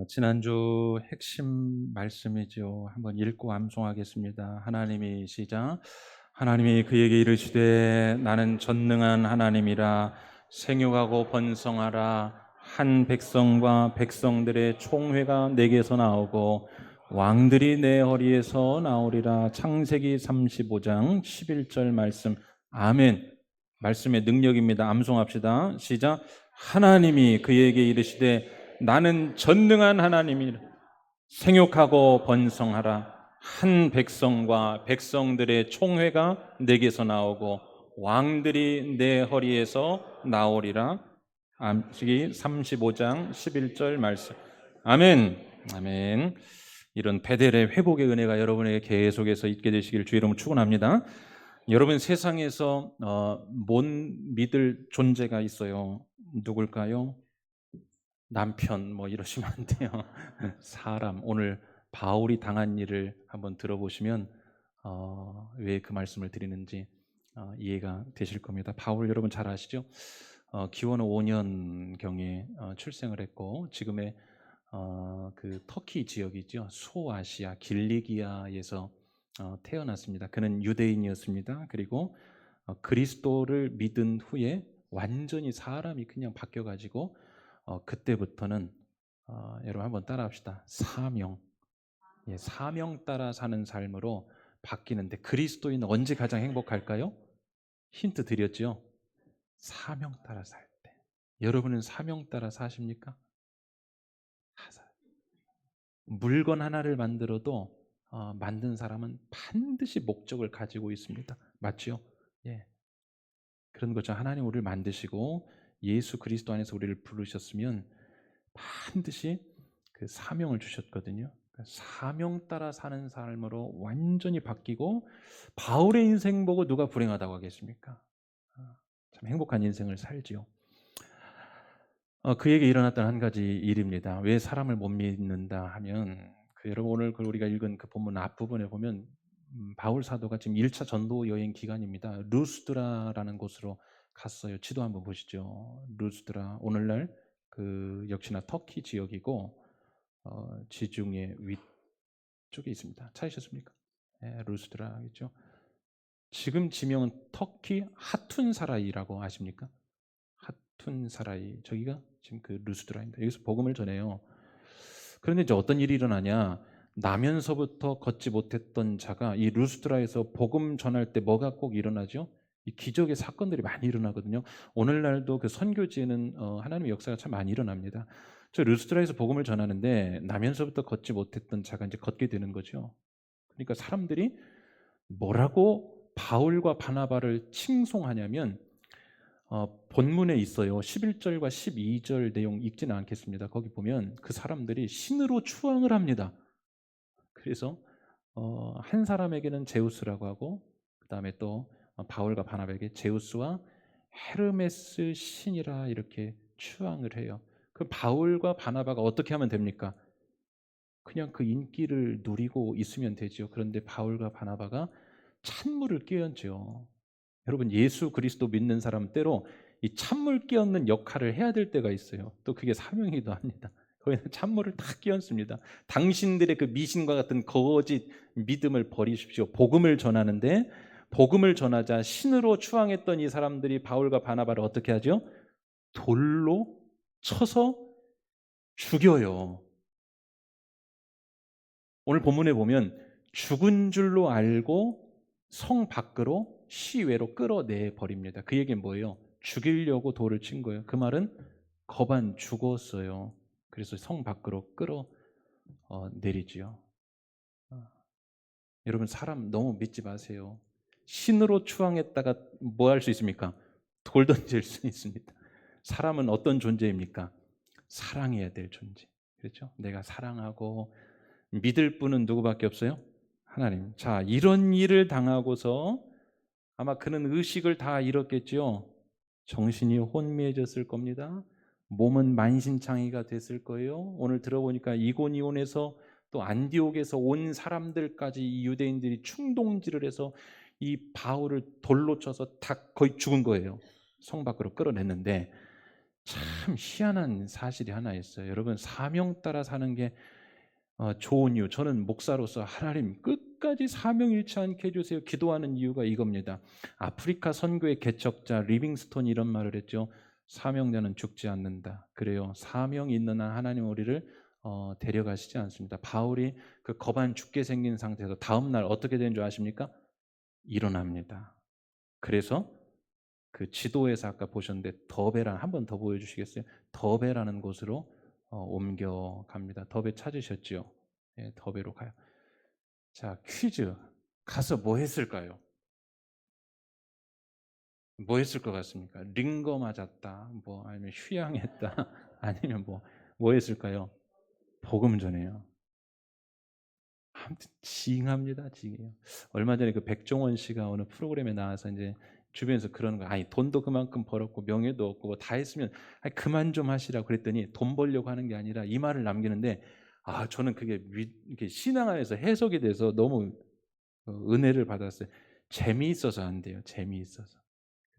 지난주 핵심 말씀이죠. 한번 읽고 암송하겠습니다. 하나님이 시작. 하나님이 그에게 이르시되 나는 전능한 하나님이라 생육하고 번성하라. 한 백성과 백성들의 총회가 내게서 나오고 왕들이 내 허리에서 나오리라. 창세기 35장 11절 말씀. 아멘. 말씀의 능력입니다. 암송합시다. 시작. 하나님이 그에게 이르시되 나는 전능한 하나님이라 생육하고 번성하라. 한 백성과 백성들의 총회가 내게서 나오고 왕들이 내 허리에서 나오리라. 암기 35장 11절 말씀. 아멘. 아멘. 이런 베델의 회복의 은혜가 여러분에게 계속해서 있게 되시기를 주의 이름으로 축원합니다. 여러분, 세상에서 못 믿을 존재가 있어요. 누굴까요? 남편 뭐 이러시면 안 돼요. 사람. 오늘 바울이 당한 일을 한번 들어보시면 왜 그 말씀을 드리는지 이해가 되실 겁니다. 바울 여러분 잘 아시죠? 기원 5년 경에 출생을 했고 지금의 그 터키 지역이죠. 소아시아 길리기아에서 태어났습니다. 그는 유대인이었습니다. 그리고 그리스도를 믿은 후에 완전히 사람이 그냥 바뀌어가지고 그때부터는 여러분 한번 따라합시다. 사명, 예, 사명 따라 사는 삶으로 바뀌는데 그리스도인은 언제 가장 행복할까요? 힌트 드렸죠. 사명 따라 살 때. 여러분은 사명 따라 사십니까? 다 살아요. 물건 하나를 만들어도 만든 사람은 반드시 목적을 가지고 있습니다. 맞죠? 예, 그런 거죠. 하나님 우리를 만드시고 예수 그리스도 안에서 우리를 부르셨으면 반드시 그 사명을 주셨거든요. 사명 따라 사는 삶으로 완전히 바뀌고 바울의 인생 보고 누가 불행하다고 하겠습니까? 참 행복한 인생을 살지요. 그에게 일어났던 한 가지 일입니다. 왜 사람을 못 믿는다 하면 여러분 오늘 우리가 읽은 그 본문 앞부분에 보면 바울 사도가 지금 1차 전도 여행 기간입니다. 루스드라라는 곳으로 갔어요. 지도 한번 보시죠. 루스드라 오늘날 그 역시나 터키 지역이고 지중해 위쪽에 있습니다. 찾으셨습니까? 예, 루스드라겠죠. 지금 지명은 터키 하툰사라이라고 아십니까? 하툰사라이 저기가 지금 그 루스드라입니다. 여기서 복음을 전해요. 그런데 이제 어떤 일이 일어나냐? 나면서부터 걷지 못했던 자가 이 루스드라에서 복음 전할 때 뭐가 꼭 일어나죠? 이 기적의 사건들이 많이 일어나거든요. 오늘날도 그 선교지에는 하나님의 역사가 참 많이 일어납니다. 저 루스드라에서 복음을 전하는데 나면서부터 걷지 못했던 자가 이제 걷게 되는 거죠. 그러니까 사람들이 뭐라고 바울과 바나바를 칭송하냐면 본문에 있어요. 11절과 12절 내용 읽지는 않겠습니다. 거기 보면 그 사람들이 신으로 추앙을 합니다. 그래서 한 사람에게는 제우스라고 하고 그다음에 또 바울과 바나바에게 제우스와 헤르메스 신이라 이렇게 추앙을 해요. 그 바울과 바나바가 어떻게 하면 됩니까? 그냥 그 인기를 누리고 있으면 되죠. 그런데 바울과 바나바가 찬물을 끼얹죠. 여러분 예수 그리스도 믿는 사람 때로 이 찬물 끼얹는 역할을 해야 될 때가 있어요. 또 그게 사명이기도 합니다. 거기는 찬물을 다 끼얹습니다. 당신들의 그 미신과 같은 거짓 믿음을 버리십시오. 복음을 전하는데 복음을 전하자 신으로 추앙했던 이 사람들이 바울과 바나바를 어떻게 하죠? 돌로 쳐서 죽여요. 오늘 본문에 보면 죽은 줄로 알고 성 밖으로 시외로 끌어내 버립니다. 그 얘기는 뭐예요? 죽이려고 돌을 친 거예요. 그 말은 거반 죽었어요. 그래서 성 밖으로 끌어 내리지요. 어, 여러분 사람 너무 믿지 마세요. 신으로 추앙했다가 뭐 할 수 있습니까? 돌 던질 수 있습니다. 사람은 어떤 존재입니까? 사랑해야 될 존재. 그렇죠? 내가 사랑하고 믿을 분은 누구밖에 없어요? 하나님. 자, 이런 일을 당하고서 아마 그는 의식을 다 잃었겠죠. 정신이 혼미해졌을 겁니다. 몸은 만신창이가 됐을 거예요. 오늘 들어보니까 이고니온에서 또 안디옥에서 온 사람들까지 이 유대인들이 충동질을 해서 이 바울을 돌로 쳐서 다 거의 죽은 거예요. 성 밖으로 끌어냈는데 참 희한한 사실이 하나 있어요. 여러분, 사명 따라 사는 게 좋은 이유, 저는 목사로서 하나님 끝까지 사명일치 않게 해주세요 기도하는 이유가 이겁니다. 아프리카 선교의 개척자 리빙스톤이 이런 말을 했죠. 사명자는 죽지 않는다. 그래요. 사명이 있는 한 하나님 우리를 데려가시지 않습니다. 바울이 그 거반 죽게 생긴 상태에서 다음 날 어떻게 되는 줄 아십니까? 일어납니다. 그래서 그 지도에서 아까 보셨는데 더베라는, 한 번 더 보여주시겠어요? 더베라는 곳으로 옮겨갑니다. 더베 찾으셨죠? 예, 더베로 가요. 자, 퀴즈. 가서 뭐 했을까요? 뭐 했을 것 같습니까? 링거 맞았다, 뭐 아니면 휴양했다, 아니면 뭐 했을까요? 복음 전해요. 아무튼 징합니다, 징해요. 얼마 전에 그 백종원 씨가 어느 프로그램에 나와서 이제 주변에서 그러는 거, 아니 돈도 그만큼 벌었고 명예도 없고 뭐다 했으면 아니 그만 좀 하시라고 그랬더니 돈 벌려고 하는 게 아니라 이 말을 남기는데, 저는 그게 이렇게 신앙 안에서 해석이 돼서 너무 은혜를 받았어요. 재미있어서 안 돼요. 재미있어서.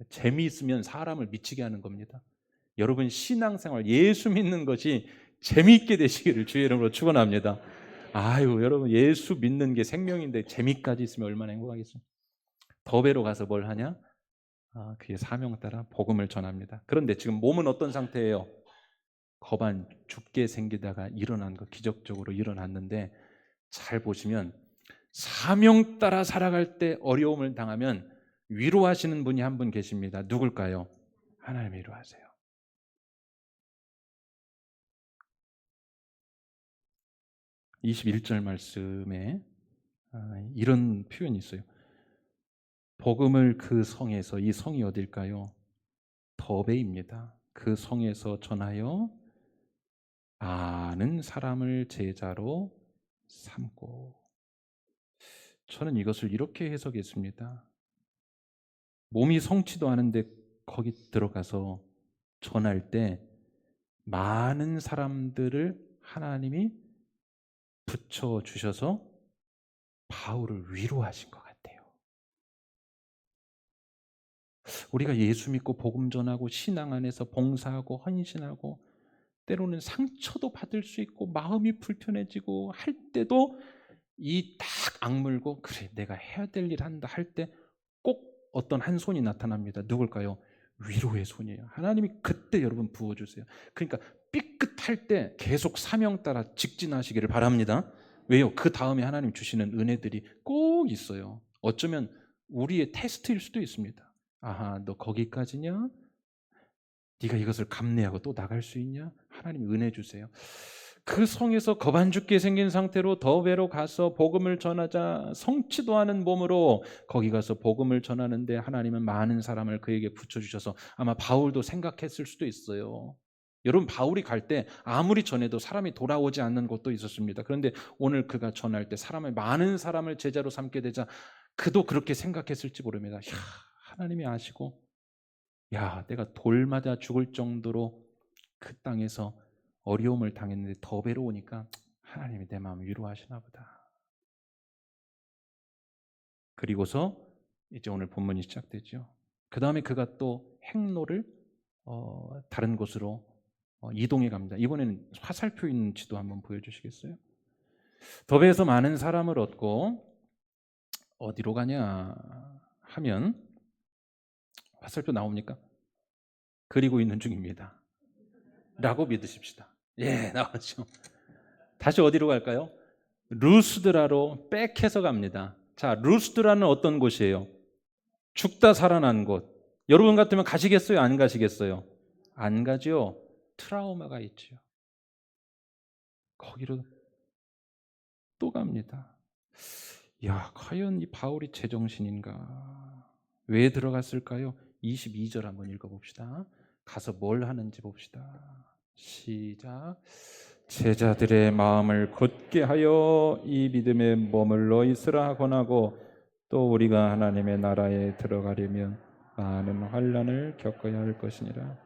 재미있으면 사람을 미치게 하는 겁니다. 여러분 신앙생활 예수 믿는 것이 재미있게 되시기를 주의 이름으로 축원합니다. 아유, 여러분 예수 믿는 게 생명인데 재미까지 있으면 얼마나 행복하겠어요. 더베로 가서 뭘 하냐? 그의 사명 따라 복음을 전합니다. 그런데 지금 몸은 어떤 상태예요? 거반 죽게 생기다가 일어난 거, 기적적으로 일어났는데, 잘 보시면 사명 따라 살아갈 때 어려움을 당하면 위로하시는 분이 한 분 계십니다. 누굴까요? 하나님이 위로하세요. 21절 말씀에 이런 표현이 있어요. 복음을 그 성에서, 이 성이 어딜까요? 더베입니다. 그 성에서 전하여 많은 사람을 제자로 삼고. 저는 이것을 이렇게 해석했습니다. 몸이 성취도 않은데 거기 들어가서 전할 때 많은 사람들을 하나님이 붙여 주셔서 바울을 위로하신 것 같아요. 우리가 예수 믿고 복음 전하고 신앙 안에서 봉사하고 헌신하고 때로는 상처도 받을 수 있고 마음이 불편해지고 할 때도 이 딱 악물고 그래 내가 해야 될 일 한다 할 때 꼭 어떤 한 손이 나타납니다. 누굴까요? 위로의 손이에요. 하나님이 그때 여러분 부어주세요. 그러니까 삐끗할 때 계속 사명 따라 직진하시기를 바랍니다. 왜요? 그 다음에 하나님 주시는 은혜들이 꼭 있어요. 어쩌면 우리의 테스트일 수도 있습니다. 아하, 너 거기까지냐? 네가 이것을 감내하고 또 나갈 수 있냐? 하나님 은혜 주세요. 그 성에서 거반 죽게 생긴 상태로 더베로 가서 복음을 전하자 성취도 않은 몸으로 거기 가서 복음을 전하는데 하나님은 많은 사람을 그에게 붙여주셔서 아마 바울도 생각했을 수도 있어요. 여러분 바울이 갈 때 아무리 전해도 사람이 돌아오지 않는 곳도 있었습니다. 그런데 오늘 그가 전할 때 사람을 많은 사람을 제자로 삼게 되자 그도 그렇게 생각했을지 모릅니다. 이야, 하나님이 아시고 야, 내가 돌 맞아 죽을 정도로 그 땅에서 어려움을 당했는데 더 괴로우니까 하나님이 내 마음을 위로하시나 보다. 그리고서 이제 오늘 본문이 시작되죠. 그 다음에 그가 또 행로를 다른 곳으로 이동해 갑니다. 이번에는 화살표 있는 지도 한번 보여주시겠어요? 더베에서 많은 사람을 얻고 어디로 가냐 하면 화살표 나옵니까? 그리고 있는 중입니다. 라고 믿으십시다. 예, 나왔죠. 다시 어디로 갈까요? 루스드라로 백해서 갑니다. 자, 루스드라는 어떤 곳이에요? 죽다 살아난 곳. 여러분 같으면 가시겠어요? 안 가시겠어요? 안 가죠. 트라우마가 있죠. 거기로 또 갑니다. 야, 과연 이 바울이 제정신인가? 왜 들어갔을까요? 22절 한번 읽어봅시다. 가서 뭘 하는지 봅시다. 시작. 제자들의 마음을 굳게 하여 이 믿음에 머물러 있으라 권하고 또 우리가 하나님의 나라에 들어가려면 많은 환난을 겪어야 할 것이니라.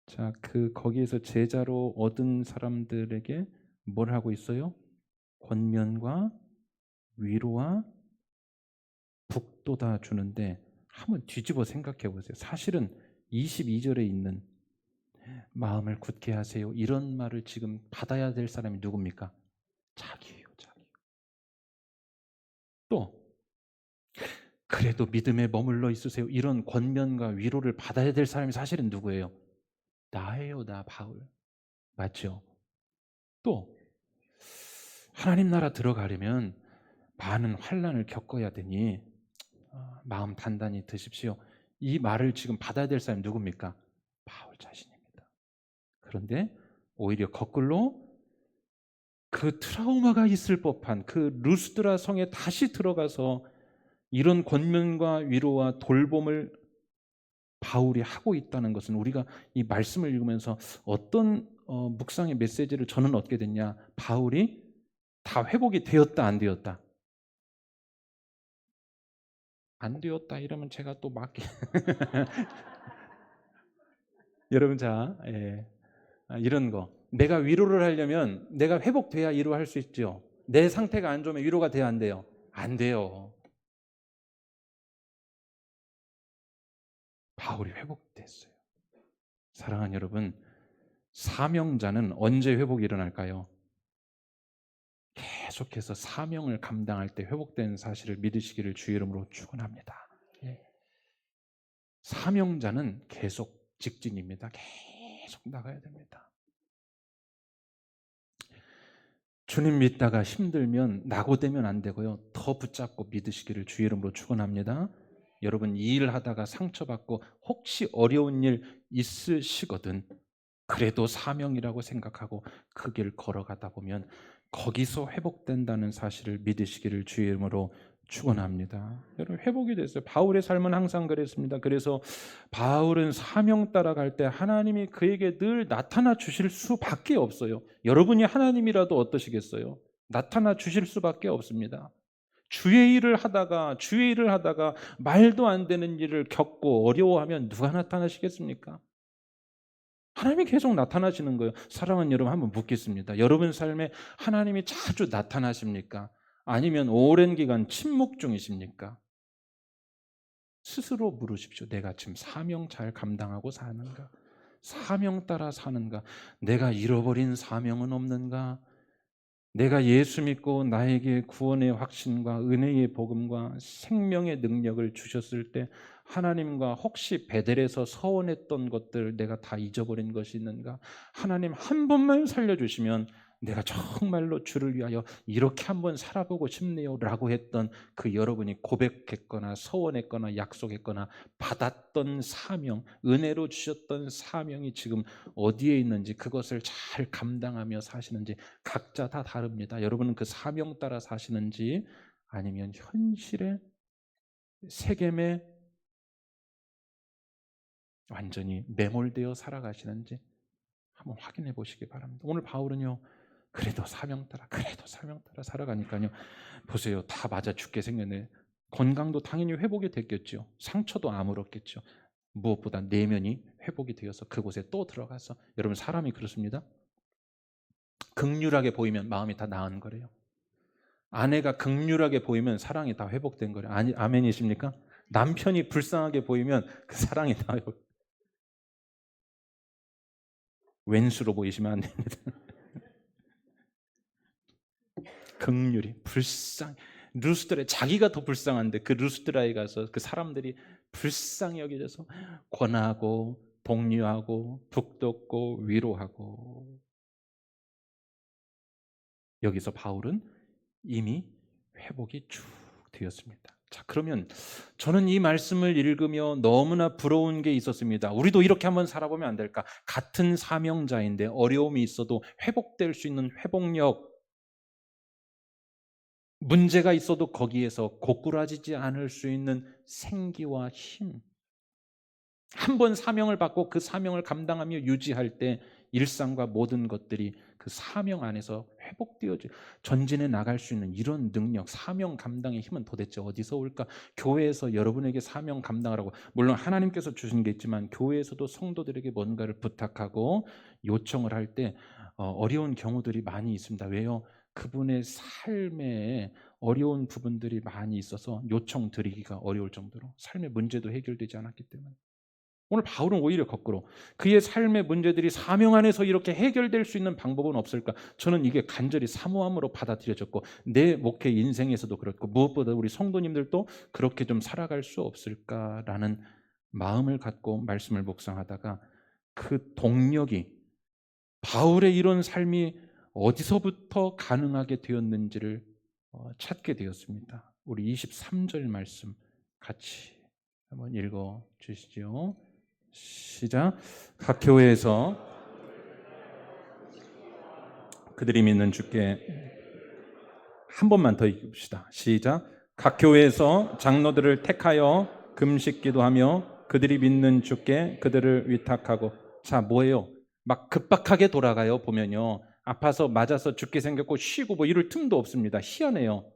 자, 거기에서 제자로 얻은 사람들에게 뭘 하고 있어요? 권면과 위로와 북돋아 주는데 한번 뒤집어 생각해 보세요. 사실은 22절에 있는 마음을 굳게 하세요. 이런 말을 지금 받아야 될 사람이 누굽니까? 자기예요, 자기. 또 그래도 믿음에 머물러 있으세요. 이런 권면과 위로를 받아야 될 사람이 사실은 누구예요? 나예요, 나 바울. 맞죠? 또 하나님 나라 들어가려면 많은 환난을 겪어야 되니 마음 단단히 드십시오. 이 말을 지금 받아야 될 사람이 누굽니까? 바울 자신입니다. 그런데 오히려 거꾸로 그 트라우마가 있을 법한 그 루스드라 성에 다시 들어가서 이런 권면과 위로와 돌봄을 바울이 하고 있다는 것은 우리가 이 말씀을 읽으면서 어떤 묵상의 메시지를 저는 얻게 됐냐? 바울이 다 회복이 되었다 안 되었다? 안 되었다 이러면 제가 또 맞게 여러분 자 예. 이런 거 내가 위로를 하려면 내가 회복돼야 위로할 수 있죠. 내 상태가 안 좋으면 위로가 돼야 안 돼요? 안 돼요. 바울이 회복됐어요. 사랑하는 여러분, 사명자는 언제 회복이 일어날까요? 계속해서 사명을 감당할 때 회복되는 사실을 믿으시기를 주의 이름으로 축원합니다. 예. 사명자는 계속 직진입니다. 계속 나가야 됩니다. 주님 믿다가 힘들면 낙오되면 안 되고요. 더 붙잡고 믿으시기를 주의 이름으로 축원합니다. 여러분 이 일하다가 상처받고 혹시 어려운 일 있으시거든 그래도 사명이라고 생각하고 그 길 걸어가다 보면 거기서 회복된다는 사실을 믿으시기를 주의 이름으로 축원합니다. 여러분 회복이 됐어요. 바울의 삶은 항상 그랬습니다. 그래서 바울은 사명 따라갈 때 하나님이 그에게 늘 나타나 주실 수밖에 없어요. 여러분이 하나님이라도 어떠시겠어요? 나타나 주실 수밖에 없습니다. 주의 일을 하다가 말도 안 되는 일을 겪고 어려워하면 누가 나타나시겠습니까? 하나님이 계속 나타나시는 거예요. 사랑하는 여러분 한번 묻겠습니다. 여러분 삶에 하나님이 자주 나타나십니까? 아니면 오랜 기간 침묵 중이십니까? 스스로 물으십시오. 내가 지금 사명 잘 감당하고 사는가? 사명 따라 사는가? 내가 잃어버린 사명은 없는가? 내가 예수 믿고 나에게 구원의 확신과 은혜의 복음과 생명의 능력을 주셨을 때 하나님과 혹시 베델에서 서원했던 것들 내가 다 잊어버린 것이 있는가? 하나님 한 번만 살려주시면 내가 정말로 주를 위하여 이렇게 한번 살아보고 싶네요 라고 했던 그 여러분이 고백했거나 서원했거나 약속했거나 받았던 사명, 은혜로 주셨던 사명이 지금 어디에 있는지 그것을 잘 감당하며 사시는지 각자 다 다릅니다. 여러분은 그 사명 따라 사시는지 아니면 현실의 세겜에 완전히 매몰되어 살아가시는지 한번 확인해 보시기 바랍니다. 오늘 바울은요. 그래도 사명 따라 살아가니까요. 보세요. 다 맞아 죽게 생겼네. 건강도 당연히 회복이 됐겠죠. 상처도 아물었겠죠. 무엇보다 내면이 회복이 되어서 그곳에 또 들어가서 여러분 사람이 그렇습니다. 극률하게 보이면 마음이 다 나은 거래요. 아내가 극률하게 보이면 사랑이 다 회복된 거래요. 아니, 아멘이십니까? 남편이 불쌍하게 보이면 그 사랑이 다 왼수로 보이시면 안 됩니다. 극률이 불쌍 루스드라 자기가 더 불쌍한데 그 루스드라에 가서 그 사람들이 불쌍히 여겨져서 권하고 독려하고 북돋고 위로하고 여기서 바울은 이미 회복이 쭉 되었습니다. 자, 그러면 저는 이 말씀을 읽으며 너무나 부러운 게 있었습니다. 우리도 이렇게 한번 살아보면 안 될까? 같은 사명자인데 어려움이 있어도 회복될 수 있는 회복력, 문제가 있어도 거기에서 고꾸라지지 않을 수 있는 생기와 힘. 한 번 사명을 받고 그 사명을 감당하며 유지할 때 일상과 모든 것들이 그 사명 안에서 회복되어져 전진해 나갈 수 있는 이런 능력, 사명 감당의 힘은 도대체 어디서 올까? 교회에서 여러분에게 사명 감당하라고 물론 하나님께서 주신 게 있지만 교회에서도 성도들에게 뭔가를 부탁하고 요청을 할 때 어려운 경우들이 많이 있습니다. 왜요? 그분의 삶에 어려운 부분들이 많이 있어서 요청 드리기가 어려울 정도로 삶의 문제도 해결되지 않았기 때문에 오늘 바울은 오히려 거꾸로 그의 삶의 문제들이 사명 안에서 이렇게 해결될 수 있는 방법은 없을까? 저는 이게 간절히 사모함으로 받아들여졌고 내 목회 인생에서도 그렇고 무엇보다 우리 성도님들도 그렇게 좀 살아갈 수 없을까라는 마음을 갖고 말씀을 묵상하다가 그 동력이 바울의 이런 삶이 어디서부터 가능하게 되었는지를 찾게 되었습니다. 우리 23절 말씀 같이 한번 읽어 주시죠. 시작. 각 교회에서 그들이 믿는 주께 한 번만 더 읽읍시다. 시작. 각 교회에서 장로들을 택하여 금식 기도하며 그들이 믿는 주께 그들을 위탁하고. 자, 뭐예요? 막 급박하게 돌아가요. 보면요. 아파서 맞아서 죽게 생겼고 쉬고 뭐 이럴 틈도 없습니다. 희한해요.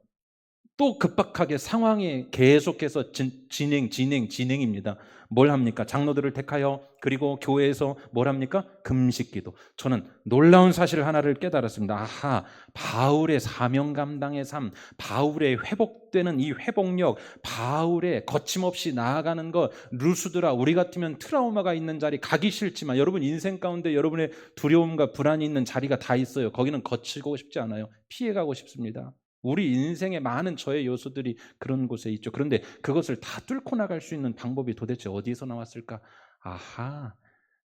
또 급박하게 상황에 계속해서 진행입니다. 뭘 합니까? 장로들을 택하여 그리고 교회에서 뭘 합니까? 금식기도. 저는 놀라운 사실 하나를 깨달았습니다. 아하, 바울의 사명 감당의 삶, 바울의 회복되는 이 회복력, 바울의 거침없이 나아가는 것, 루스드라 우리 같으면 트라우마가 있는 자리 가기 싫지만 여러분 인생 가운데 여러분의 두려움과 불안이 있는 자리가 다 있어요. 거기는 거치고 싶지 않아요. 피해가고 싶습니다. 우리 인생의 많은 저의 요소들이 그런 곳에 있죠. 그런데 그것을 다 뚫고 나갈 수 있는 방법이 도대체 어디에서 나왔을까? 아하,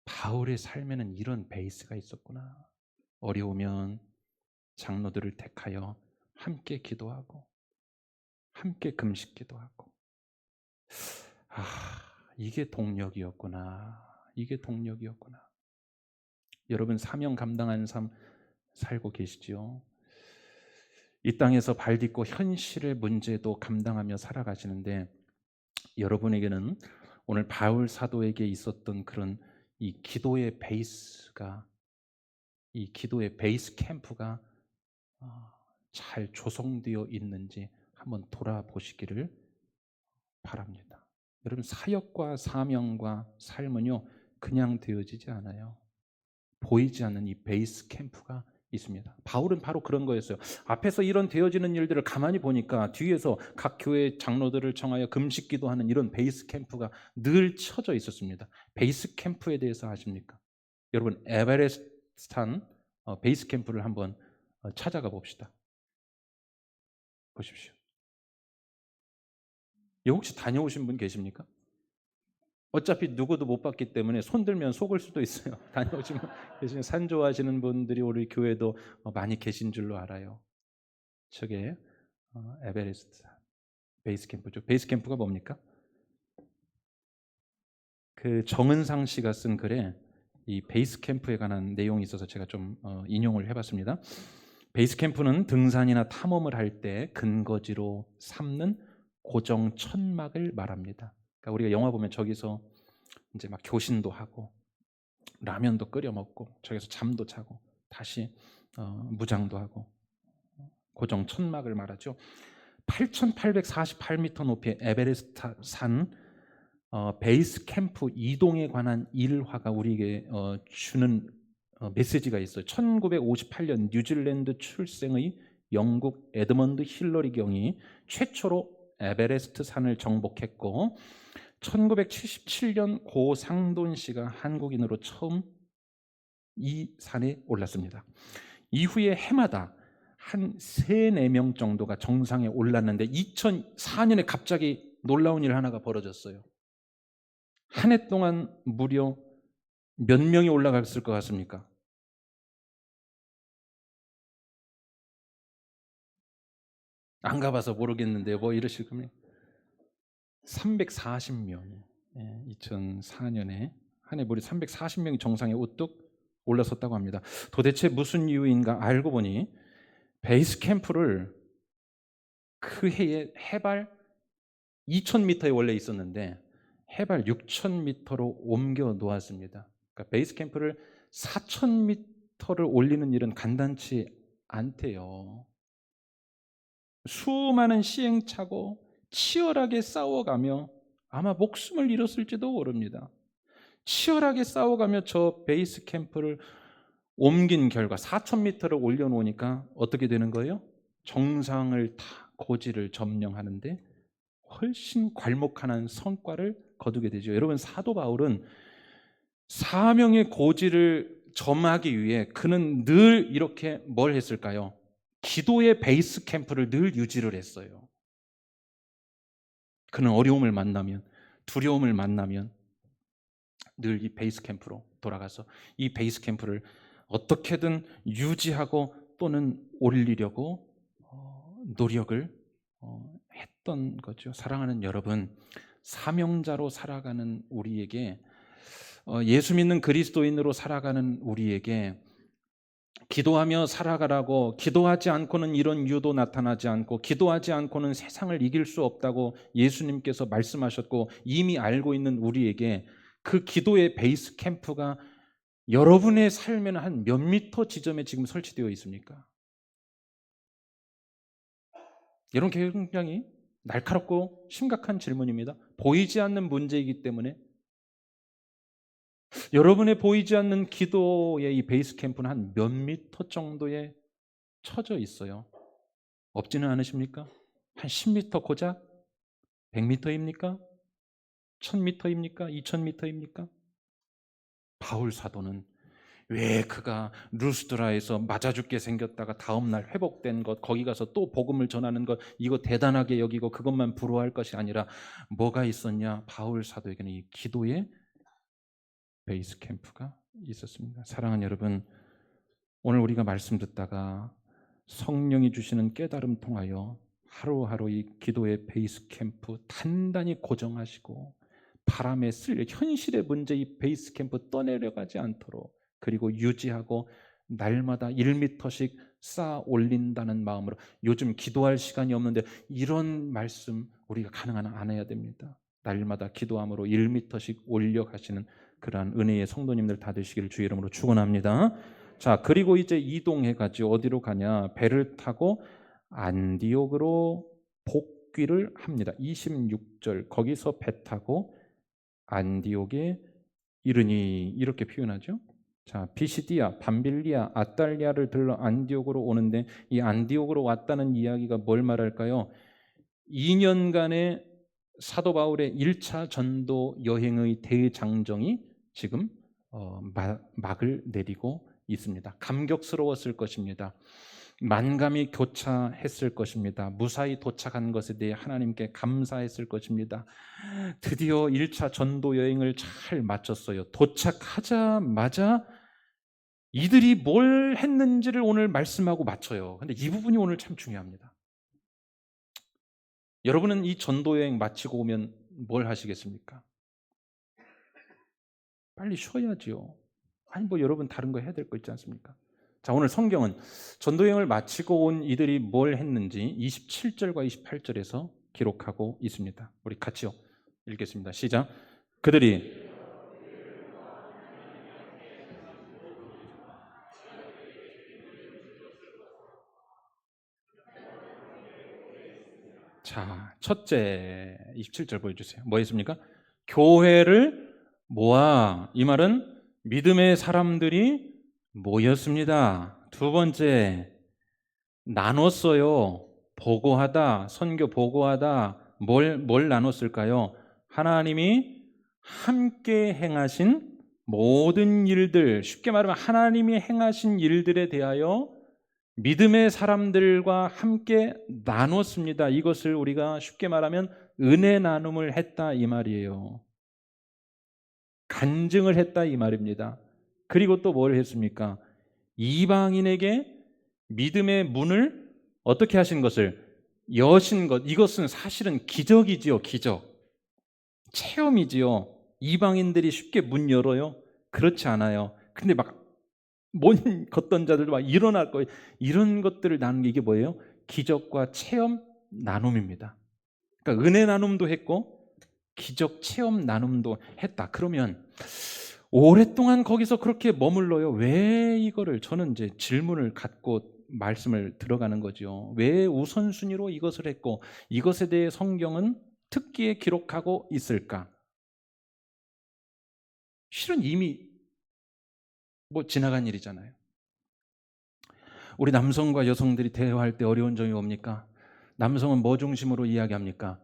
바울의 삶에는 이런 베이스가 있었구나. 어려우면 장로들을 택하여 함께 기도하고 함께 금식 기도하고. 아, 이게 동력이었구나. 이게 동력이었구나. 여러분 사명 감당한 삶 살고 계시지요? 이 땅에서 발 딛고 현실의 문제도 감당하며 살아가시는데 여러분에게는 오늘 바울 사도에게 있었던 그런 이 기도의 베이스가 이 기도의 베이스 캠프가 잘 조성되어 있는지 한번 돌아보시기를 바랍니다. 여러분 사역과 사명과 삶은요 그냥 되어지지 않아요. 보이지 않는 이 베이스 캠프가 있습니다. 바울은 바로 그런 거였어요. 앞에서 이런 되어지는 일들을 가만히 보니까 뒤에서 각 교회 장로들을 청하여 금식 기도하는 이런 베이스 캠프가 늘 쳐져 있었습니다. 베이스 캠프에 대해서 아십니까? 여러분 에베레스트산 베이스 캠프를 한번 찾아가 봅시다. 보십시오. 여기 혹시 다녀오신 분 계십니까? 어차피 누구도 못 봤기 때문에 손 들면 속을 수도 있어요. 다녀오시면 계시는 산 좋아하시는 분들이 우리 교회도 많이 계신 줄로 알아요. 저게 에베레스트 베이스 캠프죠. 베이스 캠프가 뭡니까? 그 정은상 씨가 쓴 글에 이 베이스 캠프에 관한 내용이 있어서 제가 좀 인용을 해봤습니다. 베이스 캠프는 등산이나 탐험을 할 때 근거지로 삼는 고정 천막을 말합니다. 그러니까 우리가 영화 보면 저기서 이제 막 교신도 하고 라면도 끓여 먹고 저기서 잠도 자고 다시 무장도 하고 고정 천막을 말하죠. 8,848m 높이의 에베레스트 산 베이스 캠프 이동에 관한 일화가 우리에게 주는 메시지가 있어요. 1958년 뉴질랜드 출생의 영국 에드먼드 힐러리 경이 최초로 에베레스트 산을 정복했고 1977년 고상돈 씨가 한국인으로 처음 이 산에 올랐습니다. 이후에 해마다 한 3, 4명 정도가 정상에 올랐는데 2004년에 갑자기 놀라운 일 하나가 벌어졌어요. 한 해 동안 무려 몇 명이 올라갔을 것 같습니까? 안 가봐서 모르겠는데요. 뭐 이러실 겁니까? 340명. 2004년에 한 해 무려 340명이 정상에 우뚝 올라섰다고 합니다. 도대체 무슨 이유인가 알고 보니 베이스 캠프를 그 해에 해발 2,000m에 원래 있었는데 해발 6,000m로 옮겨 놓았습니다. 그러니까 베이스 캠프를 4,000m를 올리는 일은 간단치 않대요. 수많은 시행착오 치열하게 싸워가며 아마 목숨을 잃었을지도 모릅니다. 치열하게 싸워가며 저 베이스 캠프를 옮긴 결과 4,000m를 올려놓으니까 어떻게 되는 거예요? 정상을 다 고지를 점령하는데 훨씬 괄목하는 성과를 거두게 되죠. 여러분, 사도 바울은 사명의 고지를 점하기 위해 그는 늘 이렇게 뭘 했을까요? 기도의 베이스 캠프를 늘 유지를 했어요. 그는 어려움을 만나면, 두려움을 만나면 늘 이 베이스 캠프로 돌아가서 이 베이스 캠프를 어떻게든 유지하고 또는 올리려고 노력을 했던 거죠. 사랑하는 여러분, 사명자로 살아가는 우리에게, 예수 믿는 그리스도인으로 살아가는 우리에게 기도하며 살아가라고, 기도하지 않고는 이런 유도 나타나지 않고, 기도하지 않고는 세상을 이길 수 없다고 예수님께서 말씀하셨고, 이미 알고 있는 우리에게 그 기도의 베이스 캠프가 여러분의 삶에는 한 몇 미터 지점에 지금 설치되어 있습니까? 이런 굉장히 날카롭고 심각한 질문입니다. 보이지 않는 문제이기 때문에 여러분의 보이지 않는 기도의 이 베이스 캠프는 한 몇 미터 정도에 쳐져 있어요. 없지는 않으십니까? 한 10미터 고작? 100미터입니까? 1000미터입니까? 2000미터입니까? 바울 사도는 왜 그가 루스드라에서 맞아 죽게 생겼다가 다음날 회복된 것, 거기 가서 또 복음을 전하는 것, 이거 대단하게 여기고 그것만 부러워할 것이 아니라 뭐가 있었냐? 바울 사도에게는 이 기도의 베이스 캠프가 있었습니다. 사랑하는 여러분, 오늘 우리가 말씀 듣다가 성령이 주시는 깨달음 통하여 하루하루 이 기도의 베이스 캠프 단단히 고정하시고 바람에 쓸려 현실의 문제 이 베이스 캠프 떠내려가지 않도록, 그리고 유지하고 날마다 1미터씩 쌓아 올린다는 마음으로, 요즘 기도할 시간이 없는데 이런 말씀 우리가 가능한 한 안 해야 됩니다. 날마다 기도함으로 1미터씩 올려가시는 그러한 은혜의 성도님들 다 되시기를 주의 이름으로 축원합니다. 자, 그리고 이제 이동해 가지고 어디로 가냐? 배를 타고 안디옥으로 복귀를 합니다. 26절, 거기서 배 타고 안디옥에 이르니, 이렇게 표현하죠. 자, 비시디아, 밤빌리아, 아달리아를 들러 안디옥으로 오는데, 이 안디옥으로 왔다는 이야기가 뭘 말할까요? 2년간의 사도 바울의 1차 전도 여행의 대장정이 지금 막을 내리고 있습니다. 감격스러웠을 것입니다. 만감이 교차했을 것입니다. 무사히 도착한 것에 대해 하나님께 감사했을 것입니다. 드디어 1차 전도 여행을 잘 마쳤어요. 도착하자마자 이들이 뭘 했는지를 오늘 말씀하고 마쳐요. 근데 이 부분이 오늘 참 중요합니다. 여러분은 이 전도 여행 마치고 오면 뭘 하시겠습니까? 빨리 쉬어야지요. 아니 뭐 여러분 다른 거 해야 될 거 있지 않습니까? 자, 오늘 성경은 전도 여행을 마치고 온 이들이 뭘 했는지 27절과 28절에서 기록하고 있습니다. 우리 같이요 읽겠습니다. 시작. 그들이, 자, 첫째 27절 보여주세요. 뭐 했습니까? 교회를 모아. 이 말은 믿음의 사람들이 모였습니다. 두 번째, 나눴어요. 보고하다, 선교 보고하다. 뭘 나눴을까요? 하나님이 함께 행하신 모든 일들, 쉽게 말하면 하나님이 행하신 일들에 대하여 믿음의 사람들과 함께 나눴습니다. 이것을 우리가 쉽게 말하면 은혜 나눔을 했다 이 말이에요. 간증을 했다 이 말입니다. 그리고 또 뭘 했습니까? 이방인에게 믿음의 문을 어떻게 하신 것을 여신 것, 이것은 사실은 기적이지요. 기적, 체험이지요. 이방인들이 쉽게 문 열어요? 그렇지 않아요. 근데 막 못 걷던 자들도 막 일어날 거예요. 이런 것들을 나누는 게 이게 뭐예요? 기적과 체험 나눔입니다. 그러니까 은혜 나눔도 했고 기적 체험 나눔도 했다. 그러면 오랫동안 거기서 그렇게 머물러요. 왜 이거를, 저는 이제 질문을 갖고 말씀을 들어가는 거죠. 왜 우선순위로 이것을 했고 이것에 대해 성경은 특기에 기록하고 있을까? 실은 이미 뭐 지나간 일이잖아요. 우리 남성과 여성들이 대화할 때 어려운 점이 뭡니까? 남성은 뭐 중심으로 이야기합니까?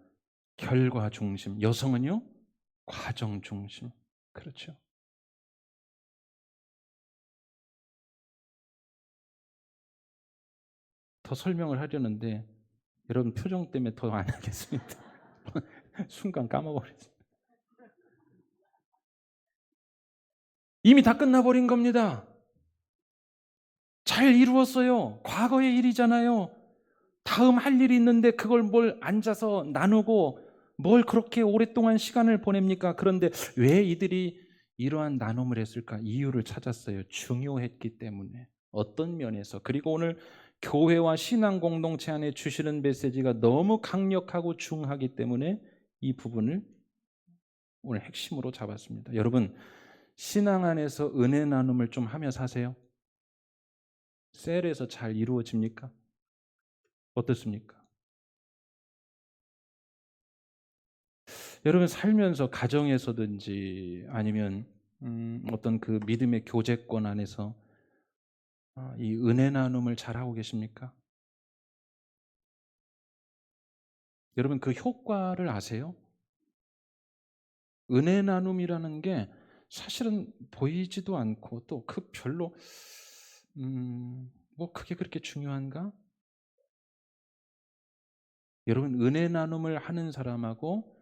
결과 중심. 여성은요? 과정 중심. 그렇죠. 더 설명을 하려는데 여러분 표정 때문에 더 안 하겠습니다. 순간 까먹어버렸어요. 이미 다 끝나버린 겁니다. 잘 이루었어요. 과거의 일이잖아요. 다음 할 일이 있는데 그걸 뭘 앉아서 나누고 뭘 그렇게 오랫동안 시간을 보냅니까? 그런데 왜 이들이 이러한 나눔을 했을까? 이유를 찾았어요. 중요했기 때문에. 어떤 면에서. 그리고 오늘 교회와 신앙 공동체 안에 주시는 메시지가 너무 강력하고 중하기 때문에 이 부분을 오늘 핵심으로 잡았습니다. 여러분, 신앙 안에서 은혜 나눔을 좀 하며 사세요. 셀에서 잘 이루어집니까? 어떻습니까? 여러분 살면서 가정에서든지 아니면 어떤 그 믿음의 교제권 안에서 이 은혜 나눔을 잘하고 계십니까? 여러분 그 효과를 아세요? 은혜 나눔이라는 게 사실은 보이지도 않고 또 그 별로 뭐 그게 그렇게 중요한가? 여러분 은혜 나눔을 하는 사람하고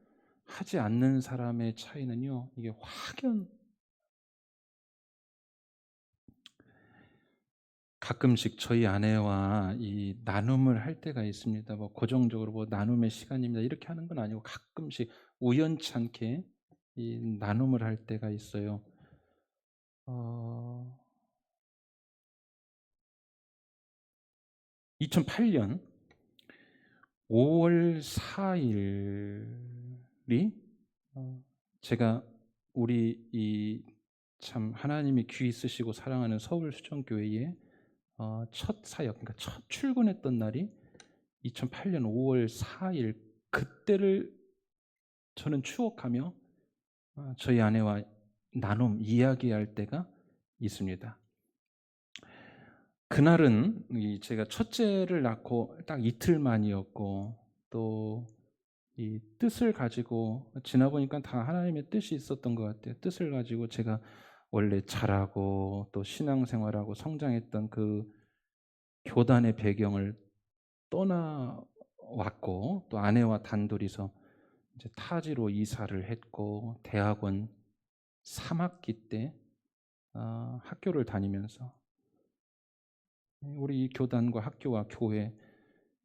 하지 않는 사람의 차이는요. 이게 확연 가끔씩 저희 아내와 이 나눔을 할 때가 있습니다. 뭐 고정적으로 뭐 나눔의 시간입니다. 이렇게 하는 건 아니고 가끔씩 우연찮게 이 나눔을 할 때가 있어요. 어 2008년 5월 4 일이 제가 우리 이 참 하나님이 귀 있으시고 사랑하는 서울 수정교회에 첫 사역 그러니까 첫 출근했던 날이 2008년 5월 4일 그때를 저는 추억하며 저희 아내와 나눔 이야기할 때가 있습니다. 그날은 이 제가 첫째를 낳고 딱 이틀 만이었고 또 이 뜻을 가지고 지나 보니까 다 하나님의 뜻이 있었던 것 같아요. 뜻을 가지고 제가 원래 자라고 또 신앙생활하고 성장했던 그 교단의 배경을 떠나 왔고 또 아내와 단둘이서 이제 타지로 이사를 했고 대학원 3 학기 때 학교를 다니면서 우리 교단과 학교와 교회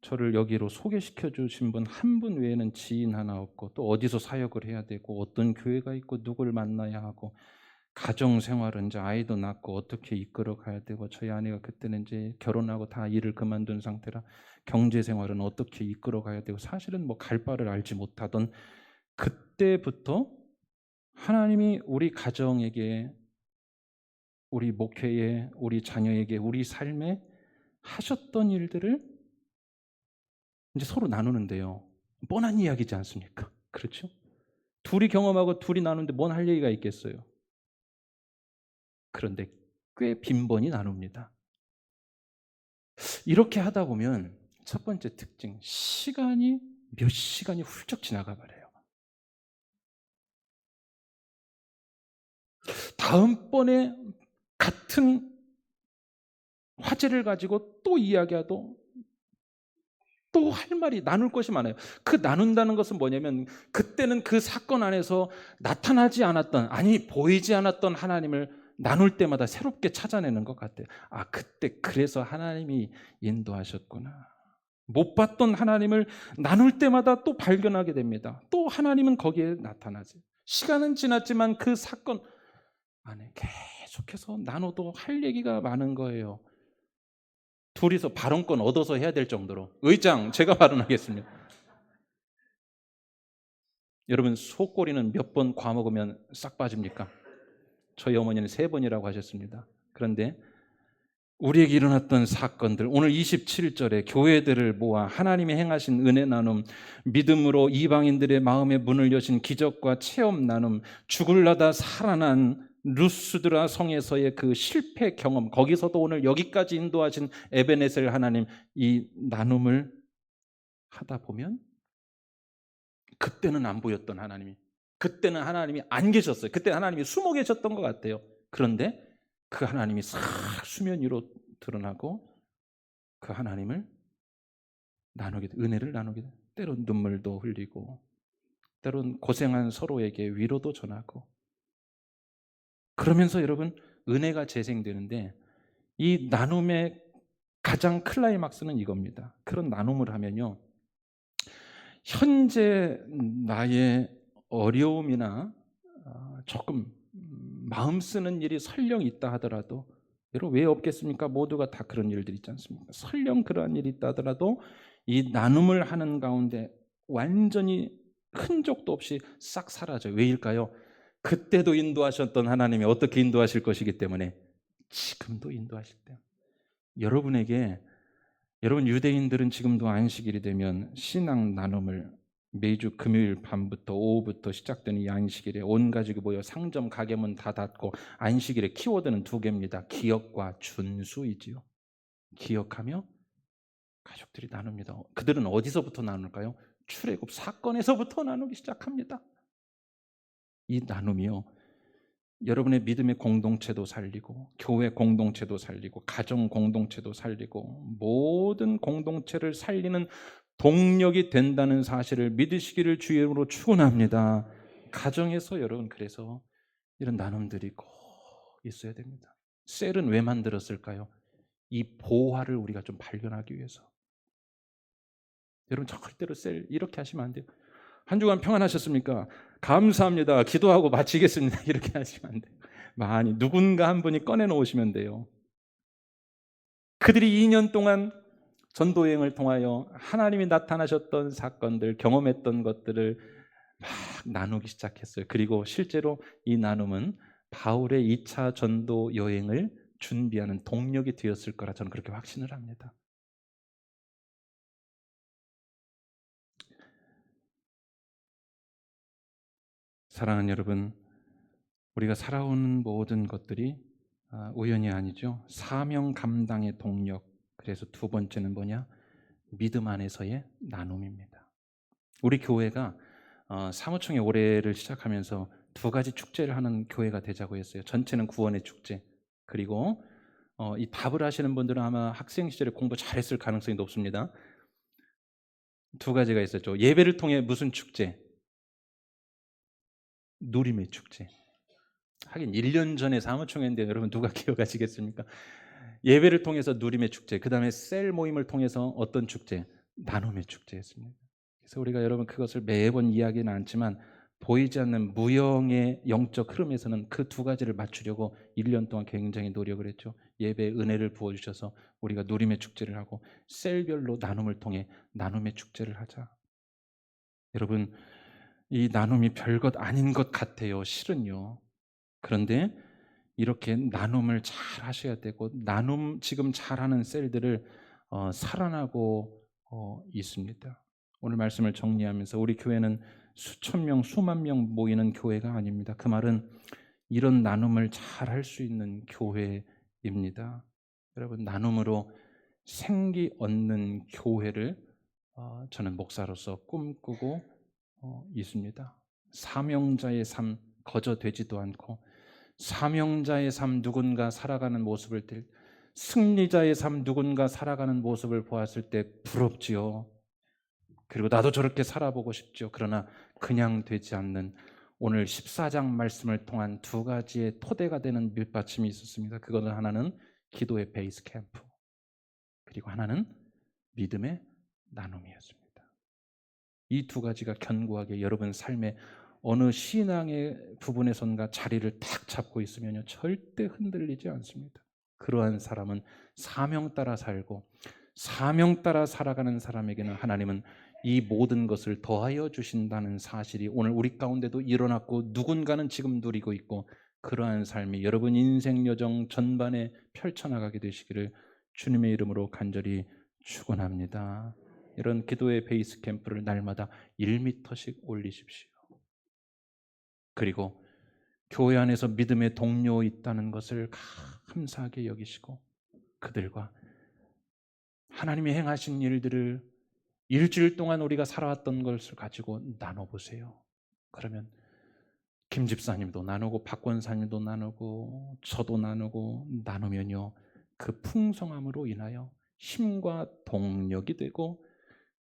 저를 여기로 소개시켜 주신 분 한 분 외에는 지인 하나 없고 또 어디서 사역을 해야 되고 어떤 교회가 있고 누굴 만나야 하고 가정 생활은 이제 아이도 낳고 어떻게 이끌어 가야 되고 저희 아내가 그때는 이제 결혼하고 다 일을 그만둔 상태라 경제 생활은 어떻게 이끌어 가야 되고 사실은 뭐 갈 바를 알지 못하던 그때부터 하나님이 우리 가정에게 우리 목회에 우리 자녀에게 우리 삶에 하셨던 일들을 이제 서로 나누는데요. 뻔한 이야기지 않습니까? 그렇죠? 둘이 경험하고 둘이 나누는데 뭔 할 얘기가 있겠어요. 그런데 꽤 빈번히 나눕니다. 이렇게 하다 보면 첫 번째 특징, 시간이 몇 시간이 훌쩍 지나가 버려요. 다음번에 같은 화제를 가지고 또 이야기해도 또 할 말이 나눌 것이 많아요. 그 나눈다는 것은 뭐냐면 그때는 그 사건 안에서 나타나지 않았던 아니 보이지 않았던 하나님을 나눌 때마다 새롭게 찾아내는 것 같아요. 아 그때 그래서 하나님이 인도하셨구나. 못 봤던 하나님을 나눌 때마다 또 발견하게 됩니다. 또 하나님은 거기에 나타나지. 시간은 지났지만 그 사건 안에 계속해서 나눠도 할 얘기가 많은 거예요. 둘이서 발언권 얻어서 해야 될 정도로. 의장, 제가 발언하겠습니다. 여러분, 속꼬리는 몇 번 과먹으면 싹 빠집니까? 저희 어머니는 3번이라고 하셨습니다. 그런데 우리에게 일어났던 사건들, 오늘 27절에 교회들을 모아 하나님이 행하신 은혜 나눔, 믿음으로 이방인들의 마음의 문을 여신 기적과 체험 나눔, 죽을라다 살아난 루스드라 성에서의 그 실패 경험, 거기서도 오늘 여기까지 인도하신 에베네셀 하나님, 이 나눔을 하다 보면 그때는 안 보였던 하나님이 그때는 하나님이 안 계셨어요. 그때 하나님이 숨어 계셨던 것 같아요. 그런데 그 하나님이 싹 수면 위로 드러나고 그 하나님을 은혜를 나누게 돼. 때론 눈물도 흘리고 때론 고생한 서로에게 위로도 전하고 그러면서 여러분 은혜가 재생되는데 이 나눔의 가장 클라이막스는 이겁니다. 그런 나눔을 하면요. 현재 나의 어려움이나 조금 마음 쓰는 일이 설령 있다 하더라도 여러분 왜 없겠습니까? 모두가 다 그런 일들이 있지 않습니까? 설령 그러한 일이 있다 하더라도 이 나눔을 하는 가운데 완전히 흔적도 없이 싹 사라져요. 왜일까요? 그때도 인도하셨던 하나님이 어떻게 인도하실 것이기 때문에 지금도 인도하실 때 여러분에게 여러분 유대인들은 지금도 안식일이 되면 신앙 나눔을 매주 금요일 밤부터 오후부터 시작되는 이 안식일에 온 가족이 모여 상점 가게문 다 닫고 안식일의 키워드는 두 개입니다. 기억과 준수이지요. 기억하며 가족들이 나눕니다. 그들은 어디서부터 나눌까요? 출애굽 사건에서부터 나누기 시작합니다. 이 나눔이요. 여러분의 믿음의 공동체도 살리고 교회 공동체도 살리고 가정 공동체도 살리고 모든 공동체를 살리는 동력이 된다는 사실을 믿으시기를 주의 이름으로 축원합니다. 가정에서 여러분 그래서 이런 나눔들이 꼭 있어야 됩니다. 셀은 왜 만들었을까요? 이 보화를 우리가 좀 발견하기 위해서. 여러분 절대로 셀 이렇게 하시면 안 돼요. 한 주간 평안하셨습니까? 감사합니다. 기도하고 마치겠습니다. 이렇게 하시면 안 돼요. 많이 누군가 한 분이 꺼내놓으시면 돼요. 그들이 2년 동안 전도 여행을 통하여 하나님이 나타나셨던 사건들, 경험했던 것들을 막 나누기 시작했어요. 그리고 실제로 이 나눔은 바울의 2차 전도 여행을 준비하는 동력이 되었을 거라 저는 그렇게 확신을 합니다. 사랑하는 여러분, 우리가 살아오는 모든 것들이 우연이 아니죠. 사명 감당의 동력. 그래서 두 번째는 뭐냐? 믿음 안에서의 나눔입니다. 우리 교회가 사무총회 올해를 시작하면서 두 가지 축제를 하는 교회가 되자고 했어요. 전체는 구원의 축제. 그리고 이 답을 하시는 분들은 아마 학생 시절에 공부 잘했을 가능성이 높습니다. 두 가지가 있었죠. 예배를 통해 무슨 축제? 누림의 축제. 하긴 1년 전에 사무총회인데 여러분 누가 기억하시겠습니까? 예배를 통해서 누림의 축제, 그 다음에 셀 모임을 통해서 어떤 축제? 나눔의 축제였습니다. 그래서 우리가 여러분 그것을 매번 이야기는 않지만 보이지 않는 무형의 영적 흐름에서는 그 두 가지를 맞추려고 1년 동안 굉장히 노력을 했죠. 예배에 은혜를 부어주셔서 우리가 누림의 축제를 하고 셀별로 나눔을 통해 나눔의 축제를 하자. 여러분 이 나눔이 별것 아닌 것 같아요. 실은요. 그런데 이렇게 나눔을 잘 하셔야 되고 나눔 지금 잘하는 셀들을 살아나고 있습니다. 오늘 말씀을 정리하면서 우리 교회는 수천 명, 수만 명 모이는 교회가 아닙니다. 그 말은 이런 나눔을 잘 할 수 있는 교회입니다. 여러분 나눔으로 생기 얻는 교회를 저는 목사로서 꿈꾸고 있습니다. 사명자의 삶 거저되지도 않고 사명자의 삶 누군가 살아가는 모습을 승리자의 삶 누군가 살아가는 모습을 보았을 때 부럽지요. 그리고 나도 저렇게 살아보고 싶죠. 그러나 그냥 되지 않는 오늘 14장 말씀을 통한 두 가지의 토대가 되는 밑받침이 있었습니다. 그거는 하나는 기도의 베이스 캠프 그리고 하나는 믿음의 나눔이었습니다. 이 두 가지가 견고하게 여러분 삶의 어느 신앙의 부분에선가 자리를 탁 잡고 있으면요 절대 흔들리지 않습니다. 그러한 사람은 사명 따라 살고 사명 따라 살아가는 사람에게는 하나님은 이 모든 것을 더하여 주신다는 사실이 오늘 우리 가운데도 일어났고 누군가는 지금 누리고 있고 그러한 삶이 여러분 인생 여정 전반에 펼쳐나가게 되시기를 주님의 이름으로 간절히 축원합니다. 이런 기도의 베이스 캠프를 날마다 1m씩 올리십시오. 그리고 교회 안에서 믿음의 동료 있다는 것을 감사하게 여기시고 그들과 하나님이 행하신 일들을 일주일 동안 우리가 살아왔던 것을 가지고 나눠보세요. 그러면 김 집사님도 나누고 박 권사님도 나누고 저도 나누고 나누면요, 그 풍성함으로 인하여 힘과 동력이 되고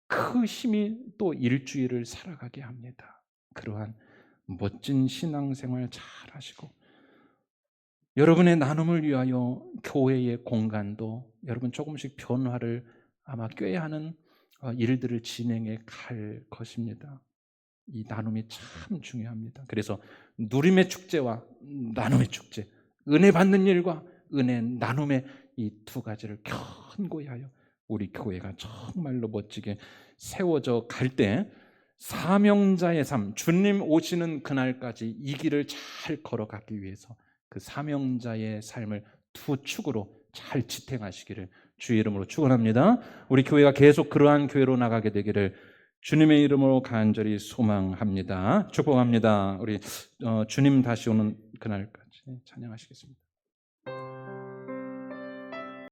그 힘이 또 일주일을 살아가게 합니다. 그러한 멋진 신앙생활 잘 하시고, 여러분의 나눔을 위하여 교회의 공간도 여러분 조금씩 변화를 아마 꾀하는 일들을 진행해 갈 것입니다. 이 나눔이 참 중요합니다. 그래서 누림의 축제와 나눔의 축제, 은혜 받는 일과 은혜 나눔의 이 두 가지를 견고히 하여 우리 교회가 정말로 멋지게 세워져 갈 때 사명자의 삶, 주님 오시는 그날까지 이 길을 잘 걸어가기 위해서 그 사명자의 삶을 두 축으로 잘 지탱하시기를 주의 이름으로 축원합니다. 우리 교회가 계속 그러한 교회로 나가게 되기를 주님의 이름으로 간절히 소망합니다. 축복합니다. 우리 주님 다시 오는 그날까지 찬양하시겠습니다.